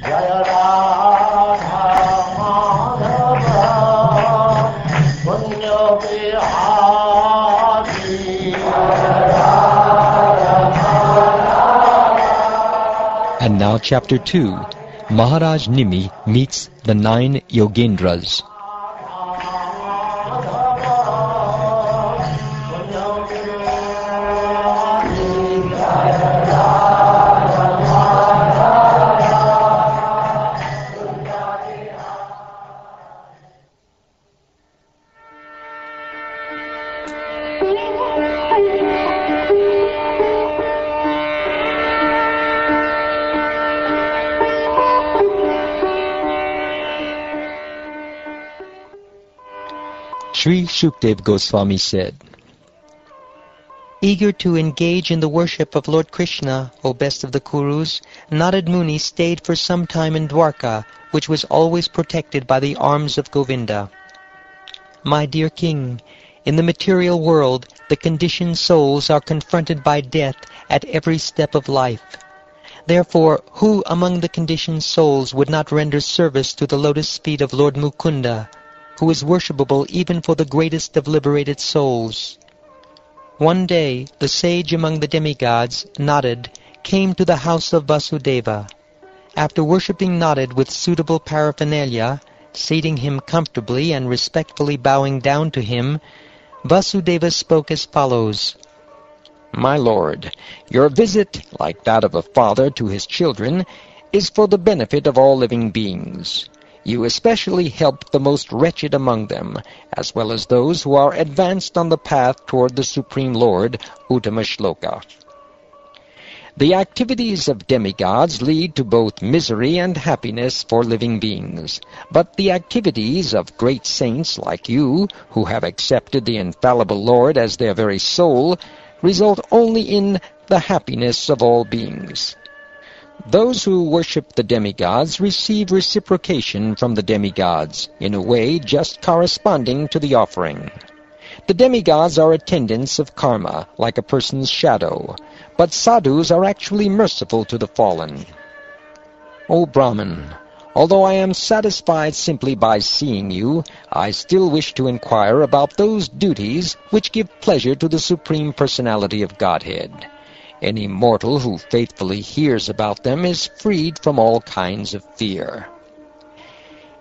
Jaya Radha Madhava Punya Bihari. And now Chapter 2. Maharaj Nimi meets the 9 Yogendras. Sri Shukdev Goswami said, Eager to engage in the worship of Lord Krishna, O best of the Kurus, Narad Muni stayed for some time in Dwarka, which was always protected by the arms of Govinda. My dear king, in the material world, the conditioned souls are confronted by death at every step of life. Therefore, who among the conditioned souls would not render service to the lotus feet of Lord Mukunda, who is worshipable even for the greatest of liberated souls? One day, the sage among the demigods, Narad, came to the house of Vasudeva. After worshipping Narad with suitable paraphernalia, seating him comfortably and respectfully bowing down to him, Vasudeva spoke as follows. My lord, your visit, like that of a father to his children, is for the benefit of all living beings. You especially help the most wretched among them, as well as those who are advanced on the path toward the Supreme Lord, Uttama Shloka. The activities of demigods lead to both misery and happiness for living beings, but the activities of great saints like you, who have accepted the infallible Lord as their very soul, result only in the happiness of all beings. Those who worship the demigods receive reciprocation from the demigods, in a way just corresponding to the offering. The demigods are attendants of karma, like a person's shadow, but sadhus are actually merciful to the fallen. O Brahman, although I am satisfied simply by seeing you, I still wish to inquire about those duties which give pleasure to the Supreme Personality of Godhead. Any mortal who faithfully hears about them is freed from all kinds of fear.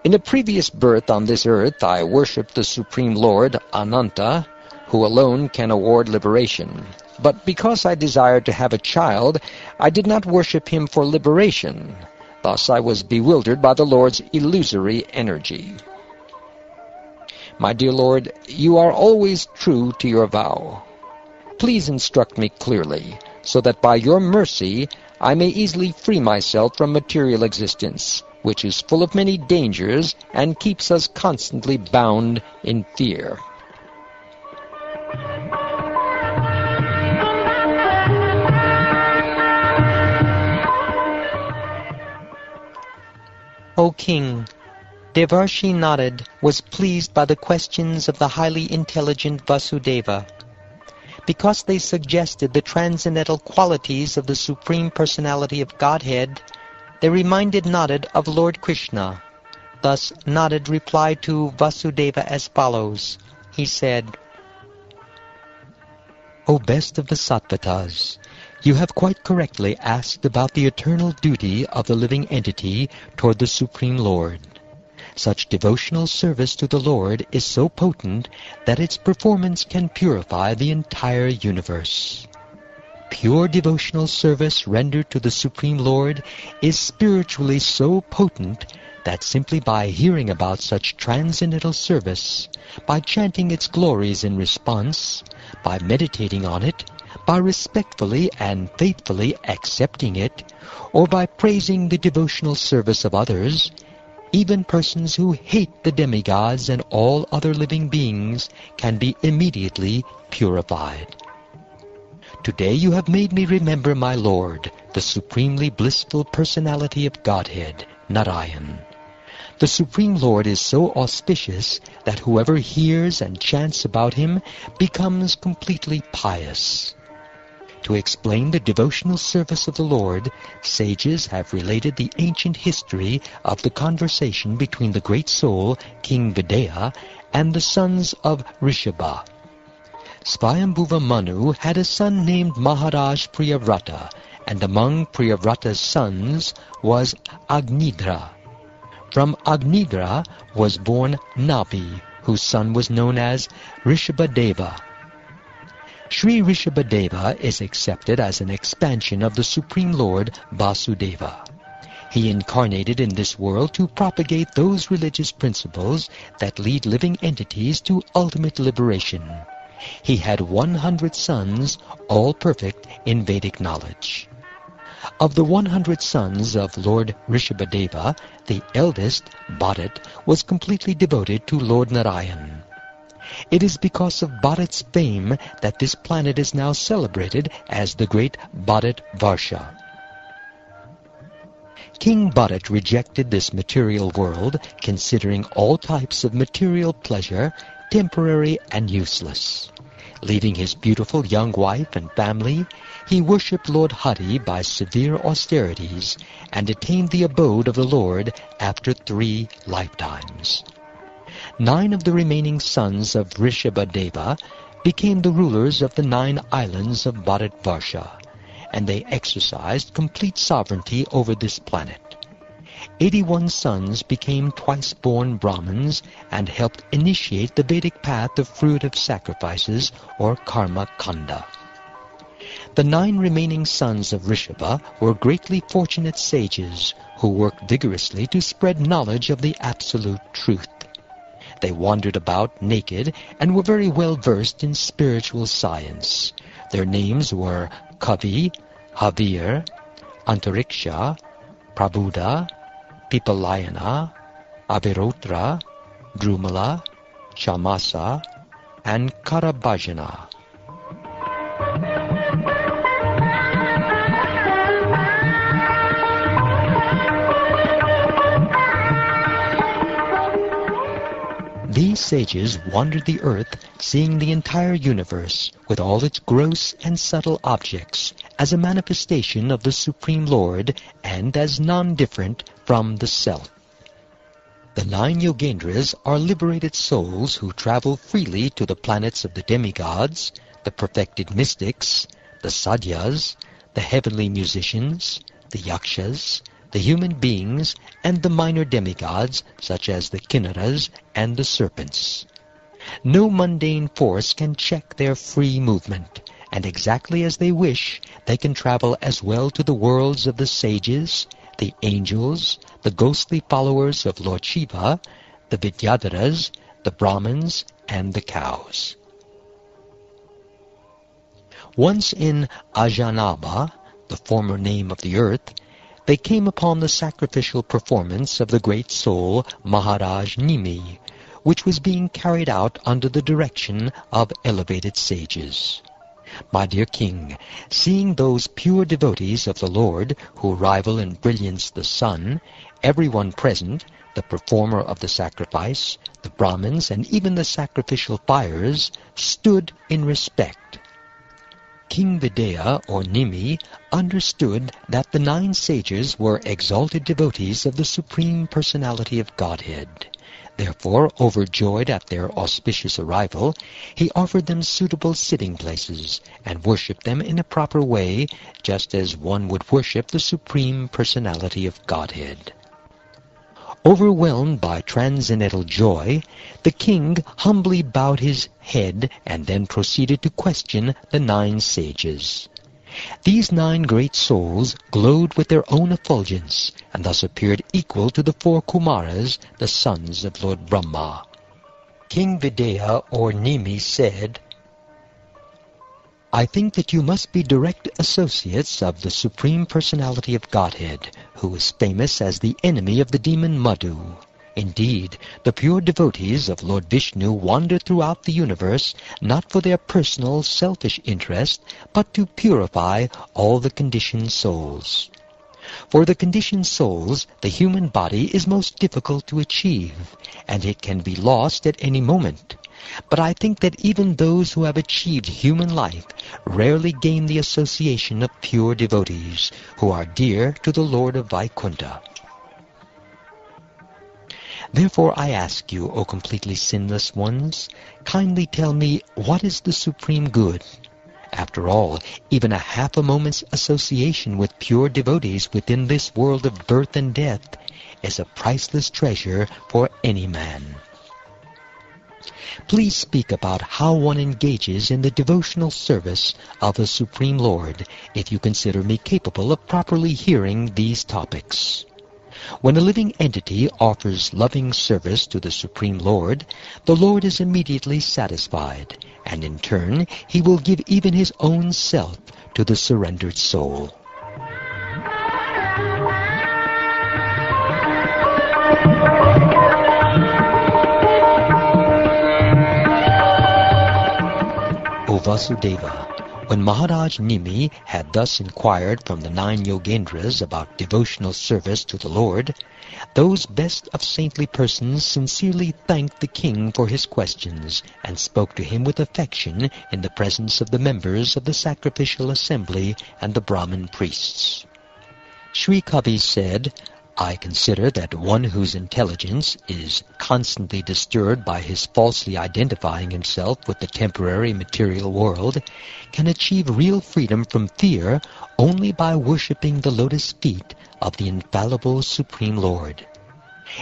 In a previous birth on this earth, I worshipped the Supreme Lord, Ananta, who alone can award liberation. But because I desired to have a child, I did not worship him for liberation. Thus I was bewildered by the Lord's illusory energy. My dear Lord, you are always true to your vow. Please instruct me clearly, so that by your mercy I may easily free myself from material existence, which is full of many dangers and keeps us constantly bound in fear. O king, Devarshi Narad was pleased by the questions of the highly intelligent Vasudeva. Because they suggested the transcendental qualities of the Supreme Personality of Godhead, they reminded Narad of Lord Krishna. Thus Narad replied to Vasudeva as follows. He said, O best of the Sattvatas, you have quite correctly asked about the eternal duty of the living entity toward the Supreme Lord. Such devotional service to the Lord is so potent that its performance can purify the entire universe. Pure devotional service rendered to the Supreme Lord is spiritually so potent that simply by hearing about such transcendental service, by chanting its glories in response, by meditating on it, by respectfully and faithfully accepting it, or by praising the devotional service of others, even persons who hate the demigods and all other living beings can be immediately purified. Today you have made me remember my Lord, the supremely blissful personality of Godhead, Narayan. The Supreme Lord is so auspicious that whoever hears and chants about him becomes completely pious. To explain the devotional service of the Lord, sages have related the ancient history of the conversation between the great soul, King Videha, and the sons of Rishabha. Swayambhuva Manu had a son named Maharaj Priyavrata, and among Priyavrata's sons was Agnidra. From Agnidra was born Nabi, whose son was known as Rishabhadeva. Sri Rishabhadeva is accepted as an expansion of the Supreme Lord Vasudeva. He incarnated in this world to propagate those religious principles that lead living entities to ultimate liberation. He had 100 sons, all perfect in Vedic knowledge. Of the 100 sons of Lord Rishabhadeva, the eldest, Bharat, was completely devoted to Lord Narayan. It is because of Bharat's fame that this planet is now celebrated as the great Bharat Varsha. King Bharat rejected this material world, considering all types of material pleasure temporary and useless. Leaving his beautiful young wife and family, he worshipped Lord Hari by severe austerities and attained the abode of the Lord after 3 lifetimes. 9 of the remaining sons of Rishabhadeva became the rulers of the 9 islands of Bharatvarsha, and they exercised complete sovereignty over this planet. 81 sons became twice-born Brahmins and helped initiate the Vedic path of fruitive sacrifices, or karma kanda. The 9 remaining sons of Rishabha were greatly fortunate sages who worked vigorously to spread knowledge of the absolute truth. They wandered about naked and were very well versed in spiritual science. Their names were Kavi, Havir, Antariksha, Prabhuda, Pipalayana, Abhirotra, Drumala, Shamasa, and Karabhajana. These sages wandered the earth, seeing the entire universe, with all its gross and subtle objects, as a manifestation of the Supreme Lord and as non-different from the Self. The 9 Yogendras are liberated souls who travel freely to the planets of the demigods, the perfected mystics, the sadhyas, the heavenly musicians, the yakshas, the human beings, and the minor demigods, such as the kinnaras and the serpents. No mundane force can check their free movement, and exactly as they wish, they can travel as well to the worlds of the sages, the angels, the ghostly followers of Lord Shiva, the Vidyadharas, the Brahmins, and the cows. Once in Ajanaba, the former name of the earth, they came upon the sacrificial performance of the great soul Maharaj Nimi, which was being carried out under the direction of elevated sages. My dear King, seeing those pure devotees of the Lord who rival in brilliance the sun, everyone present, the performer of the sacrifice, the Brahmins, and even the sacrificial fires, stood in respect. King Videha, or Nimi, understood that the 9 sages were exalted devotees of the Supreme Personality of Godhead. Therefore, overjoyed at their auspicious arrival, he offered them suitable sitting places and worshipped them in a proper way, just as one would worship the Supreme Personality of Godhead. Overwhelmed by transcendental joy, the king humbly bowed his head and then proceeded to question the 9 sages. These 9 great souls glowed with their own effulgence, and thus appeared equal to the 4 Kumaras, the sons of Lord Brahma. King Videha, or Nimi, said, "I think that you must be direct associates of the Supreme Personality of Godhead, who is famous as the enemy of the demon Madhu. Indeed, the pure devotees of Lord Vishnu wander throughout the universe, not for their personal selfish interest, but to purify all the conditioned souls. For the conditioned souls, the human body is most difficult to achieve, and it can be lost at any moment. But I think that even those who have achieved human life rarely gain the association of pure devotees, who are dear to the Lord of Vaikuntha. Therefore I ask you, O completely sinless ones, kindly tell me what is the supreme good. After all, even a half a moment's association with pure devotees within this world of birth and death is a priceless treasure for any man. Please speak about how one engages in the devotional service of the Supreme Lord, if you consider me capable of properly hearing these topics. When a living entity offers loving service to the Supreme Lord, the Lord is immediately satisfied, and in turn he will give even his own self to the surrendered soul. O Vasudeva, when Maharaja Nimi had thus inquired from the 9 Yogendras about devotional service to the Lord, those best of saintly persons sincerely thanked the king for his questions, and spoke to him with affection in the presence of the members of the sacrificial assembly and the Brahmin priests. Sri Kavi said, I consider that one whose intelligence is constantly disturbed by his falsely identifying himself with the temporary material world can achieve real freedom from fear only by worshipping the lotus feet of the infallible Supreme Lord.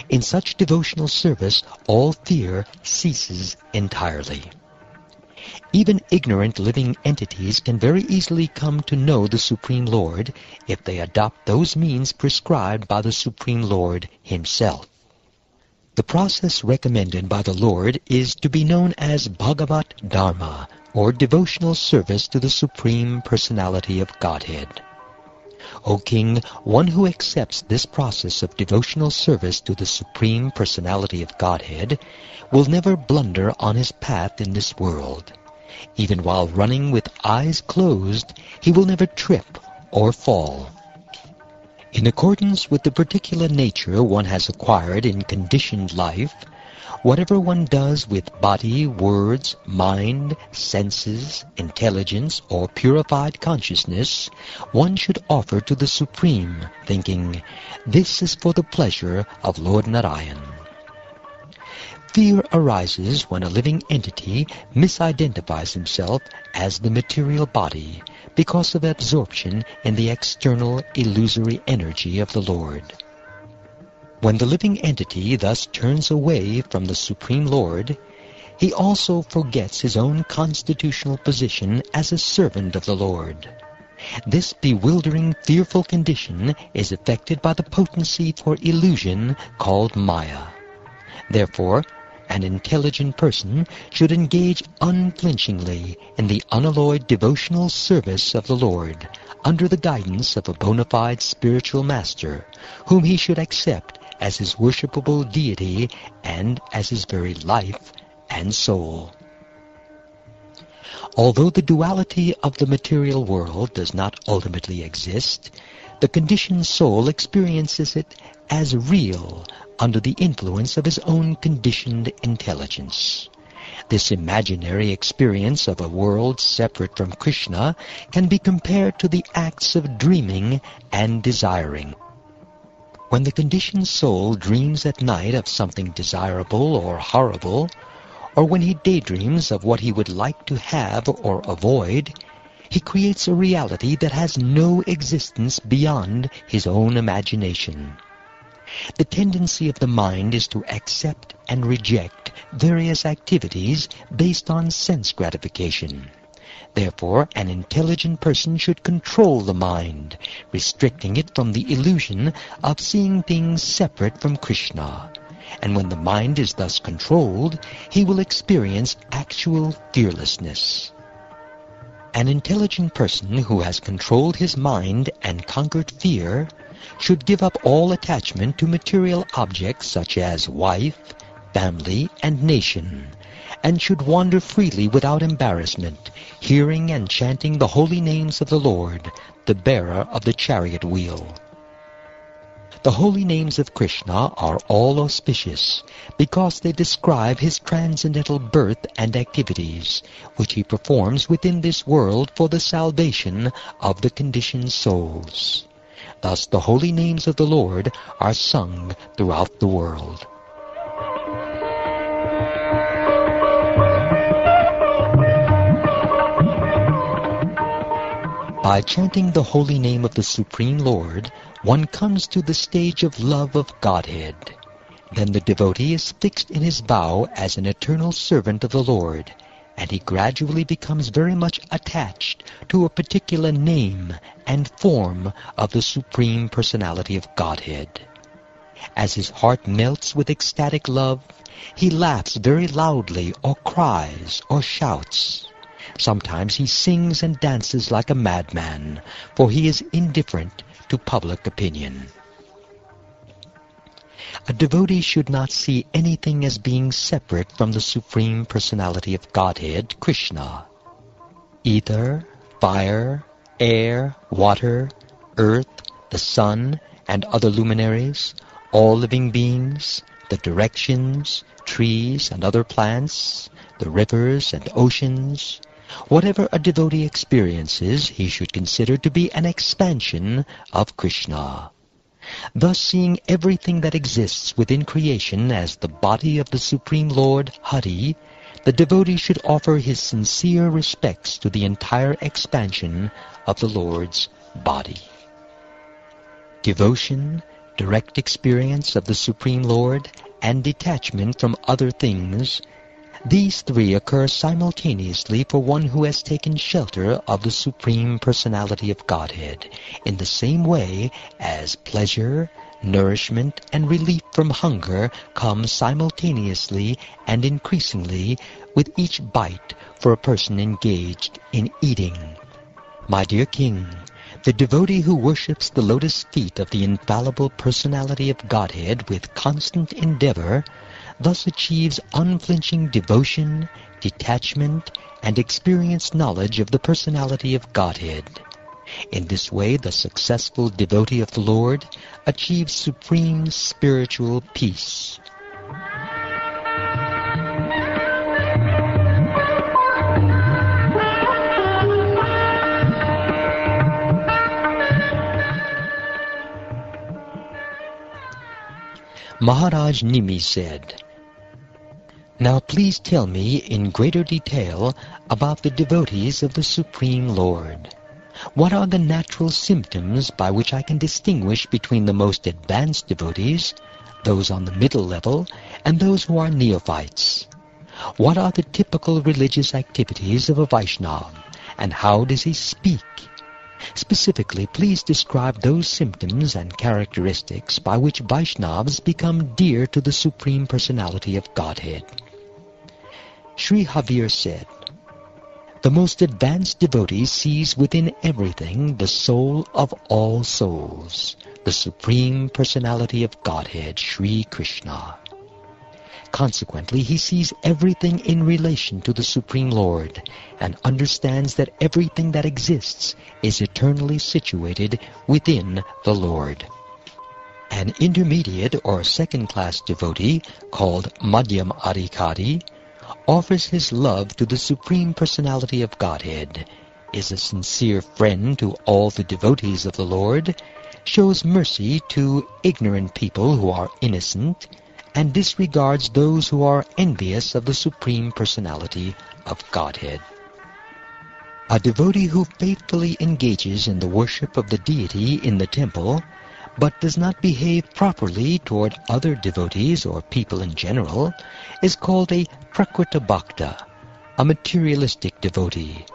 In such devotional service, all fear ceases entirely. Even ignorant living entities can very easily come to know the Supreme Lord if they adopt those means prescribed by the Supreme Lord himself. The process recommended by the Lord is to be known as Bhagavat Dharma, or devotional service to the Supreme Personality of Godhead. O King, one who accepts this process of devotional service to the Supreme Personality of Godhead will never blunder on his path in this world. Even while running with eyes closed, he will never trip or fall. In accordance with the particular nature one has acquired in conditioned life, whatever one does with body, words, mind, senses, intelligence, or purified consciousness, one should offer to the Supreme, thinking, this is for the pleasure of Lord Narayan. Fear arises when a living entity misidentifies himself as the material body because of absorption in the external illusory energy of the Lord. When the living entity thus turns away from the Supreme Lord, he also forgets his own constitutional position as a servant of the Lord. This bewildering, fearful condition is affected by the potency for illusion called Maya. Therefore, an intelligent person should engage unflinchingly in the unalloyed devotional service of the Lord, under the guidance of a bona fide spiritual master, whom he should accept as his worshipable deity and as his very life and soul. Although the duality of the material world does not ultimately exist, the conditioned soul experiences it as real under the influence of his own conditioned intelligence. This imaginary experience of a world separate from Krishna can be compared to the acts of dreaming and desiring. When the conditioned soul dreams at night of something desirable or horrible, or when he daydreams of what he would like to have or avoid, he creates a reality that has no existence beyond his own imagination. The tendency of the mind is to accept and reject various activities based on sense gratification. Therefore, an intelligent person should control the mind, restricting it from the illusion of seeing things separate from Krishna. And when the mind is thus controlled, he will experience actual fearlessness. An intelligent person who has controlled his mind and conquered fear should give up all attachment to material objects such as wife, family, and nation, and should wander freely without embarrassment, hearing and chanting the holy names of the Lord, the bearer of the chariot wheel. The holy names of Krishna are all auspicious because they describe his transcendental birth and activities, which he performs within this world for the salvation of the conditioned souls. Thus the holy names of the Lord are sung throughout the world. By chanting the holy name of the Supreme Lord, one comes to the stage of love of Godhead. Then the devotee is fixed in his vow as an eternal servant of the Lord, and he gradually becomes very much attached to a particular name and form of the Supreme Personality of Godhead. As his heart melts with ecstatic love, he laughs very loudly or cries or shouts. Sometimes he sings and dances like a madman, for he is indifferent to public opinion. A devotee should not see anything as being separate from the Supreme Personality of Godhead, Krishna. Ether, fire, air, water, earth, the sun, and other luminaries, all living beings, the directions, trees and other plants, the rivers and oceans, whatever a devotee experiences, he should consider to be an expansion of Krishna. Thus, seeing everything that exists within creation as the body of the Supreme Lord Hari, the devotee should offer his sincere respects to the entire expansion of the Lord's body. Devotion, direct experience of the Supreme Lord, and detachment from other things, these three occur simultaneously for one who has taken shelter of the Supreme Personality of Godhead, in the same way as pleasure, nourishment, and relief from hunger come simultaneously and increasingly with each bite for a person engaged in eating. My dear King, the devotee who worships the lotus feet of the infallible Personality of Godhead with constant endeavor thus achieves unflinching devotion, detachment, and experienced knowledge of the Personality of Godhead. In this way, the successful devotee of the Lord achieves supreme spiritual peace. Maharaja Nimi said, "Now please tell me in greater detail about the devotees of the Supreme Lord. What are the natural symptoms by which I can distinguish between the most advanced devotees, those on the middle level, and those who are neophytes? What are the typical religious activities of a Vaishnava, and how does he speak? Specifically, please describe those symptoms and characteristics by which Vaishnavas become dear to the Supreme Personality of Godhead." Sri Havir said, "The most advanced devotee sees within everything the soul of all souls, the Supreme Personality of Godhead, Sri Krishna. Consequently, he sees everything in relation to the Supreme Lord and understands that everything that exists is eternally situated within the Lord. An intermediate or second-class devotee, called Madhyam Adhikari, offers his love to the Supreme Personality of Godhead, is a sincere friend to all the devotees of the Lord, shows mercy to ignorant people who are innocent, and disregards those who are envious of the Supreme Personality of Godhead. A devotee who faithfully engages in the worship of the deity in the temple, but does not behave properly toward other devotees or people in general, is called a Prakrita Bhakta, a materialistic devotee,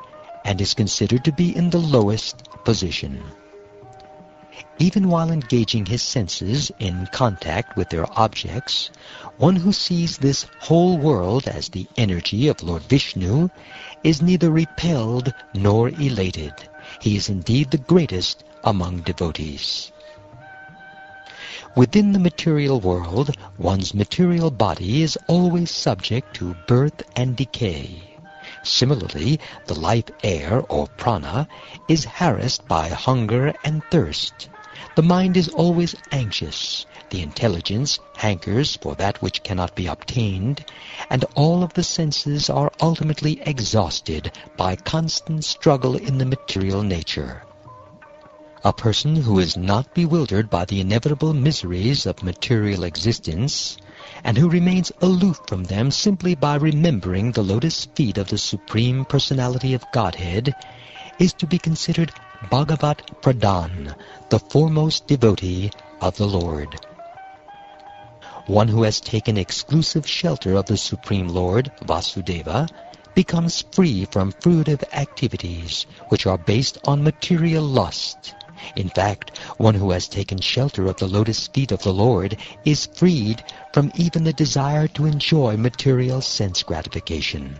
and is considered to be in the lowest position. Even while engaging his senses in contact with their objects, one who sees this whole world as the energy of Lord Vishnu is neither repelled nor elated. He is indeed the greatest among devotees. Within the material world, one's material body is always subject to birth and decay. Similarly, the life air, or prana, is harassed by hunger and thirst. The mind is always anxious, the intelligence hankers for that which cannot be obtained, and all of the senses are ultimately exhausted by constant struggle in the material nature. A person who is not bewildered by the inevitable miseries of material existence, and who remains aloof from them simply by remembering the lotus feet of the Supreme Personality of Godhead, is to be considered Bhagavat Pradhan, the foremost devotee of the Lord. One who has taken exclusive shelter of the Supreme Lord, Vasudeva, becomes free from fruitive activities which are based on material lust. In fact, one who has taken shelter of the lotus feet of the Lord is freed from even the desire to enjoy material sense gratification.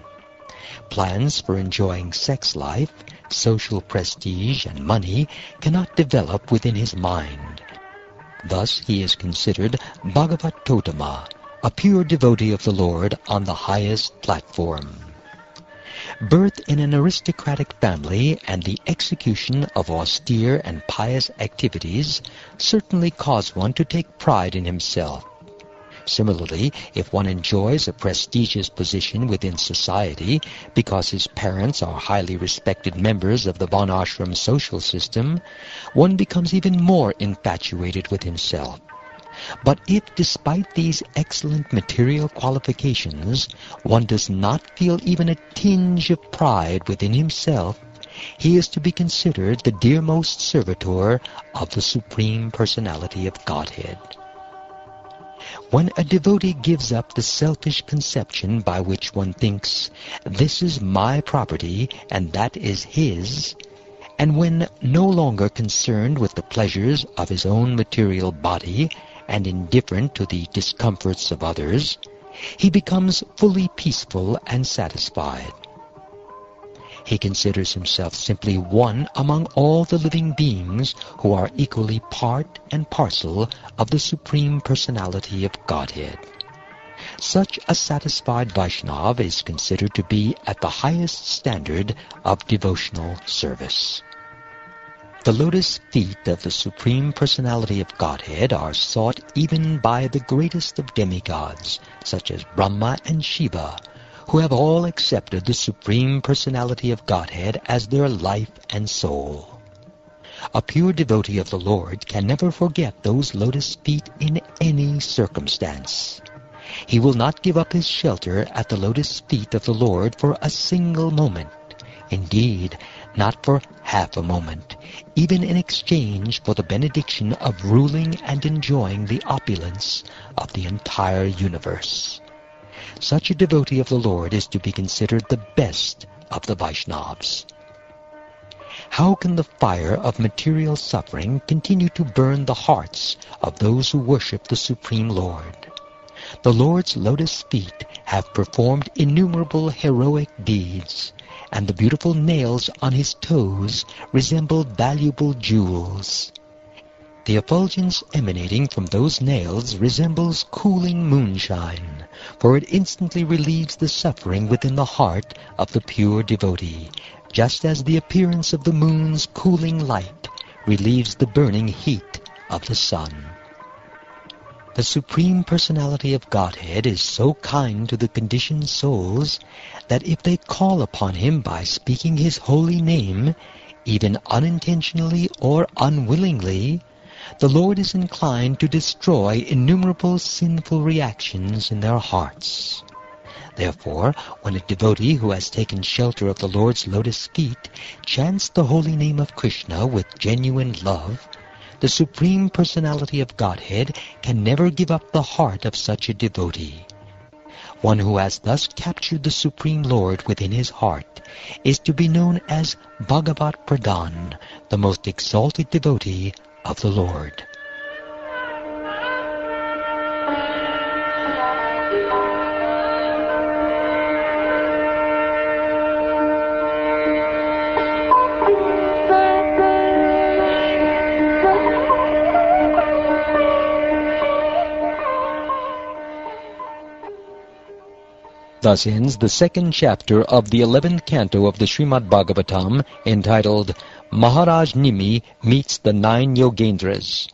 Plans for enjoying sex life, social prestige, and money cannot develop within his mind. Thus he is considered Bhagavatottama, a pure devotee of the Lord on the highest platform. Birth in an aristocratic family and the execution of austere and pious activities certainly cause one to take pride in himself. Similarly, if one enjoys a prestigious position within society because his parents are highly respected members of the Varnashram social system, one becomes even more infatuated with himself. But if, despite these excellent material qualifications, one does not feel even a tinge of pride within himself, he is to be considered the dearmost servitor of the Supreme Personality of Godhead. When a devotee gives up the selfish conception by which one thinks, this is my property and that is his, and when no longer concerned with the pleasures of his own material body and indifferent to the discomforts of others, he becomes fully peaceful and satisfied. He considers himself simply one among all the living beings who are equally part and parcel of the Supreme Personality of Godhead. Such a satisfied Vaishnava is considered to be at the highest standard of devotional service. The lotus feet of the Supreme Personality of Godhead are sought even by the greatest of demigods, such as Brahma and Shiva, who have all accepted the Supreme Personality of Godhead as their life and soul. A pure devotee of the Lord can never forget those lotus feet in any circumstance. He will not give up his shelter at the lotus feet of the Lord for a single moment, indeed, not for half a moment, even in exchange for the benediction of ruling and enjoying the opulence of the entire universe. Such a devotee of the Lord is to be considered the best of the Vaishnavas. How can the fire of material suffering continue to burn the hearts of those who worship the Supreme Lord? The Lord's lotus feet have performed innumerable heroic deeds, and the beautiful nails on his toes resemble valuable jewels. The effulgence emanating from those nails resembles cooling moonshine, for it instantly relieves the suffering within the heart of the pure devotee, just as the appearance of the moon's cooling light relieves the burning heat of the sun. The Supreme Personality of Godhead is so kind to the conditioned souls that if they call upon him by speaking his holy name, even unintentionally or unwillingly, the Lord is inclined to destroy innumerable sinful reactions in their hearts. Therefore, when a devotee who has taken shelter of the Lord's lotus feet chants the holy name of Krishna with genuine love, the Supreme Personality of Godhead can never give up the heart of such a devotee. One who has thus captured the Supreme Lord within his heart is to be known as Bhagavat Pradhan, the most exalted devotee of the Lord. Thus ends the second chapter of the 11th canto of the Srimad Bhagavatam, entitled Maharaj Nimi meets the 9 Yogendras.